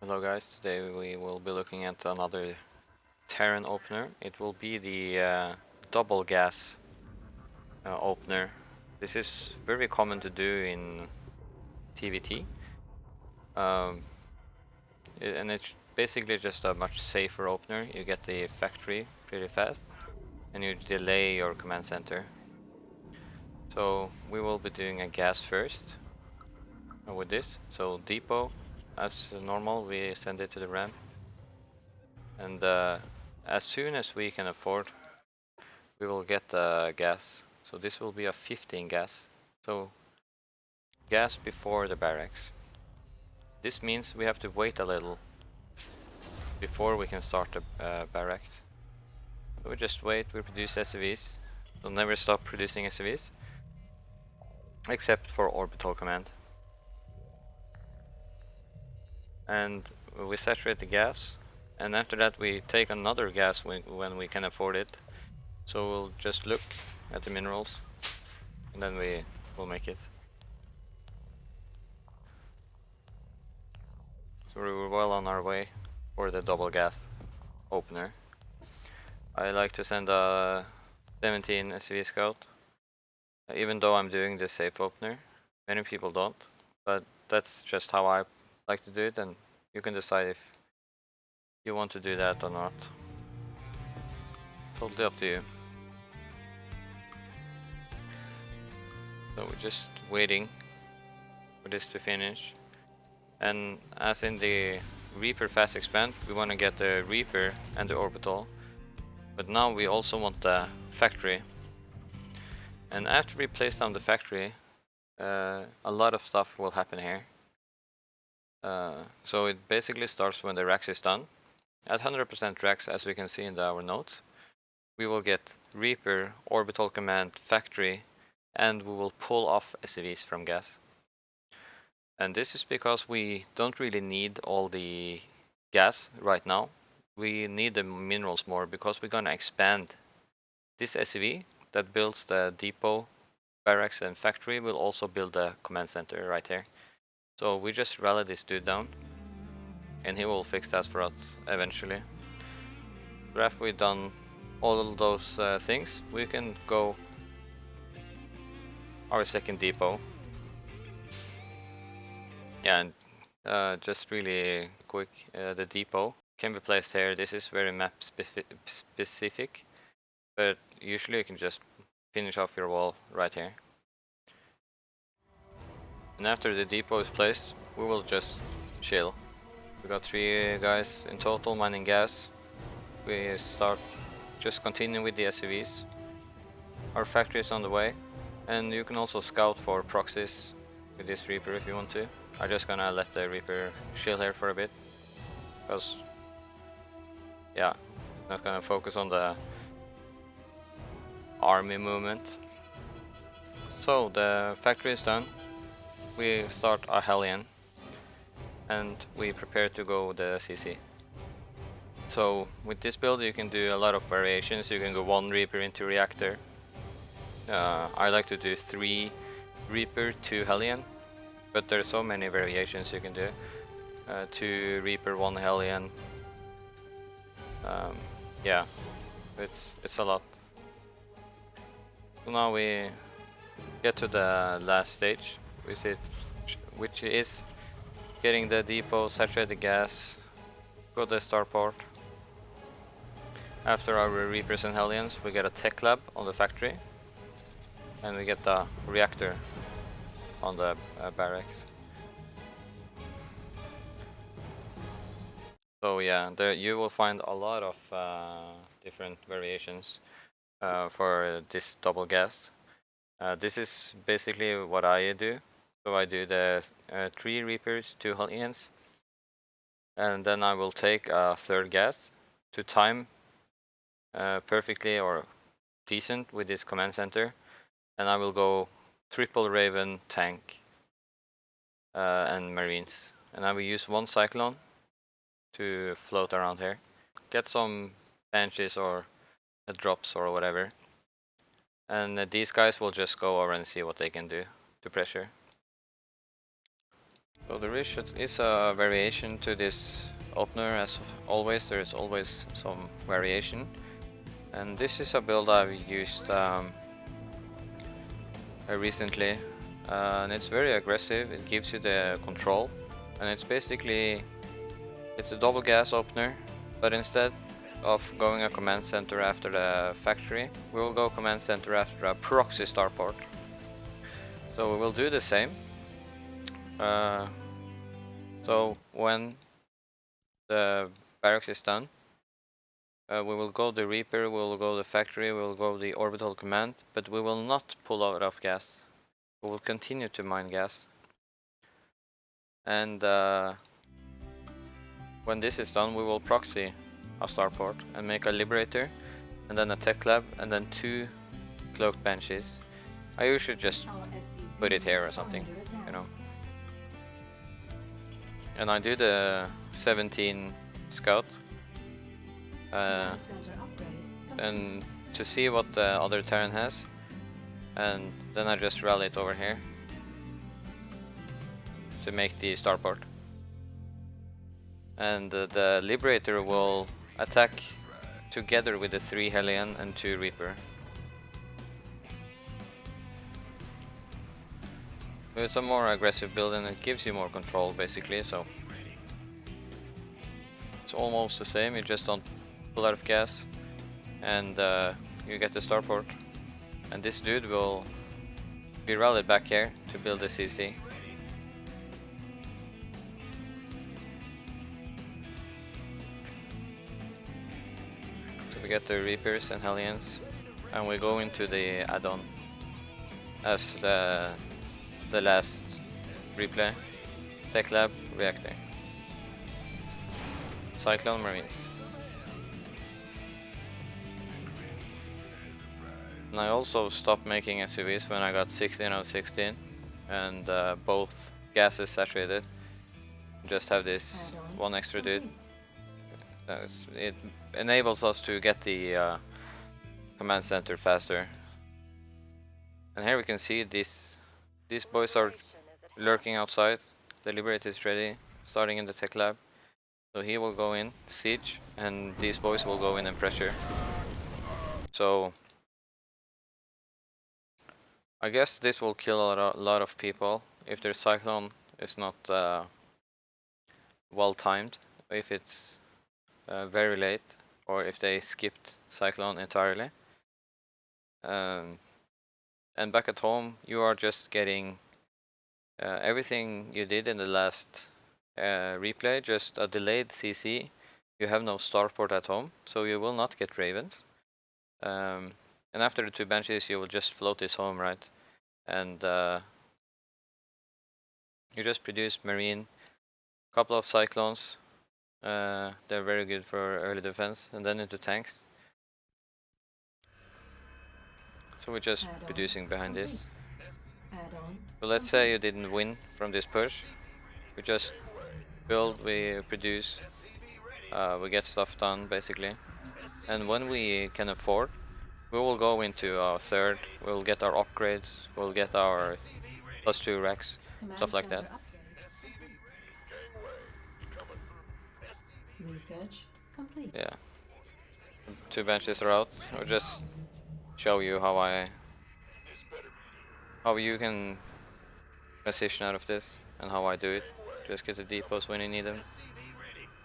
Hello guys, today we will be looking at another Terran opener. It will be the Double Gas Opener. This is very common to do in TvT, and it's basically just a much safer opener. You get the factory pretty fast, and you delay your command center. So we will be doing a gas first with this. So depot, as normal, we send it to the ramp. And as soon as we can afford, we will get gas. So this will be a 15 gas. So gas before the barracks. This means we have to wait a little before we can start the barracks. So we just wait, we produce SCVs. We'll never stop producing SCVs. Except for orbital command. And we saturate the gas. And after that we take another gas when we can afford it. So we'll just look at the minerals. And then we will make it. So we're well on our way for the double gas opener. I like to send a 17 SCV scout, even though I'm doing the safe opener. Many people don't, but that's just how I like to do it, and you can decide if you want to do that or not. Totally up to you. So we're just waiting for this to finish. And as in the Reaper fast expand, we want to get the Reaper and the orbital. But now we also want the factory. And after we place down the factory, a lot of stuff will happen here. So it basically starts when the Rex is done. At 100% Rex, as we can see in our notes, we will get Reaper, orbital command, factory, and we will pull off SCVs from gas. And this is because we don't really need all the gas right now. We need the minerals more because we're gonna expand. This SCV that builds the depot, barracks and factory will also build the command center right here. So we just rally this dude down and he will fix that for us eventually. So after we've done all of those things, we can go our second depot. Yeah, and just really quick, the depot can be placed here. This is very map specific, but usually you can just finish off your wall right here. And after the depot is placed, we will just chill. We got 3 guys in total mining gas. We start just continue with the SCVs. Our factory is on the way, and you can also scout for proxies with this Reaper if you want to. I'm just gonna let the Reaper chill here for a bit, because yeah, not gonna focus on the army movement. So the factory is done. We start a Hellion, and we prepare to go the CC. So with this build you can do a lot of variations. You can go 1 Reaper into reactor. I like to do 3 Reaper, 2 Hellion, but there's so many variations you can do. 2 Reaper, 1 Hellion. Yeah, it's a lot. So now we get to the last stage, which is getting the depot, saturate the gas, go to the starport. After our Reapers and Hellions, we get a tech lab on the factory, and we get the reactor on the barracks. So yeah, you will find a lot of different variations for this double gas. This is basically what I do. So I do the 3 Reapers, 2 Hellions, and then I will take a 3rd gas to time perfectly or decent with this command center, and I will go triple Raven, tank, and Marines, and I will use 1 Cyclone to float around here, get some Banshees or drops or whatever, and these guys will just go over and see what they can do to pressure. So there is a variation to this opener, as always. There is always some variation, and this is a build I've used recently, and it's very aggressive. It gives you the control, and it's basically a double gas opener, but instead of going a command center after the factory, we will go command center after a proxy starport. So we will do the same. So when the barracks is done, we will go the Reaper, we will go the factory, we will go the orbital command, but we will not pull out of gas. We will continue to mine gas. And when this is done, we will proxy a starport and make a liberator, and then a tech lab, and then 2 cloaked banshees. I usually just put it here or something, you know. And I do the 17 scout, and to see what the other Terran has, and then I just rally it over here to make the starport. And the Liberator will attack together with the 3 Hellion and 2 Reaper. It's a more aggressive build and it gives you more control basically, so it's almost the same, you just don't pull out of gas and you get the starport. And this dude will be rallied back here to build the CC. So we get the Reapers and Hellions and we go into the add-on as the last replay. Tech Lab, Reactor. Cyclone Marines. And I also stopped making SUVs when I got 16 out of 16 and both gases saturated. Just have this one extra dude. It enables us to get the command center faster. And here we can see these boys are lurking outside. The Liberator is ready, starting in the tech lab. So he will go in, siege, and these boys will go in and pressure. So I guess this will kill a lot of people if their cyclone is not well timed, if it's very late, or if they skipped cyclone entirely. And back at home, you are just getting everything you did in the last replay, just a delayed CC. You have no starport at home, so you will not get ravens. And after the 2 banshees, you will just float this home, right? And you just produce marine, couple of cyclones. They're very good for early defense, and then into tanks. So we're just producing behind this. So let's say you didn't win from this push. We just build, we produce, we get stuff done basically. And when we can afford, we will go into our third, we'll get our upgrades, we'll get our +2 racks, stuff like that. Research complete. Yeah. 2 benches are out. I'll just show you how you can transition out of this and how I do it. Just get the depots when you need them.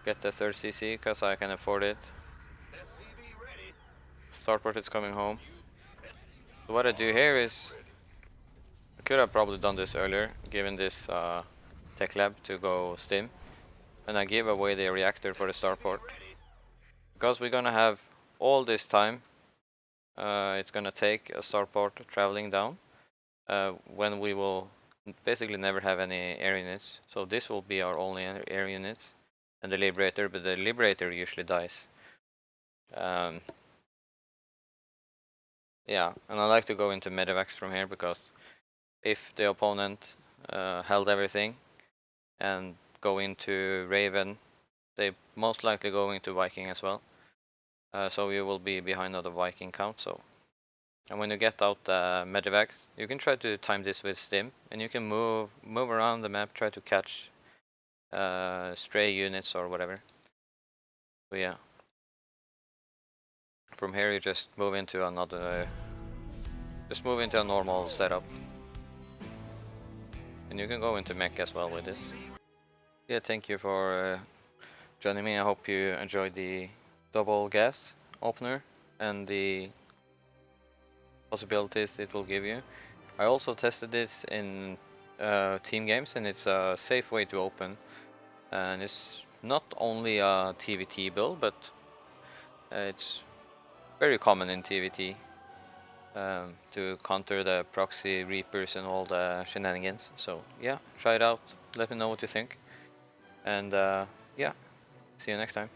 Get the 3rd CC because I can afford it. Starport is coming home. So what I do here is, I could have probably done this earlier, given this tech lab to go stim, and I give away the reactor for the starport. Because we're gonna have all this time, it's gonna take a starport traveling down, when we will basically never have any air units. So this will be our only air units, and the Liberator, but the Liberator usually dies. Yeah, and I like to go into medevacs from here because if the opponent held everything and go into Raven, they most likely go into Viking as well. So you will be behind on the Viking count. So, and when you get out medevacs, you can try to time this with stim, and you can move around the map, try to catch stray units or whatever. So yeah. From here you just move into another, just move into a normal setup. And you can go into mech as well with this. Yeah, thank you for joining me. I hope you enjoyed the double gas opener and the possibilities it will give you. I also tested this in team games, and it's a safe way to open. And it's not only a TvT build, but it's very common in TvT to counter the proxy reapers and all the shenanigans. So yeah, try it out. Let me know what you think. And yeah, see you next time.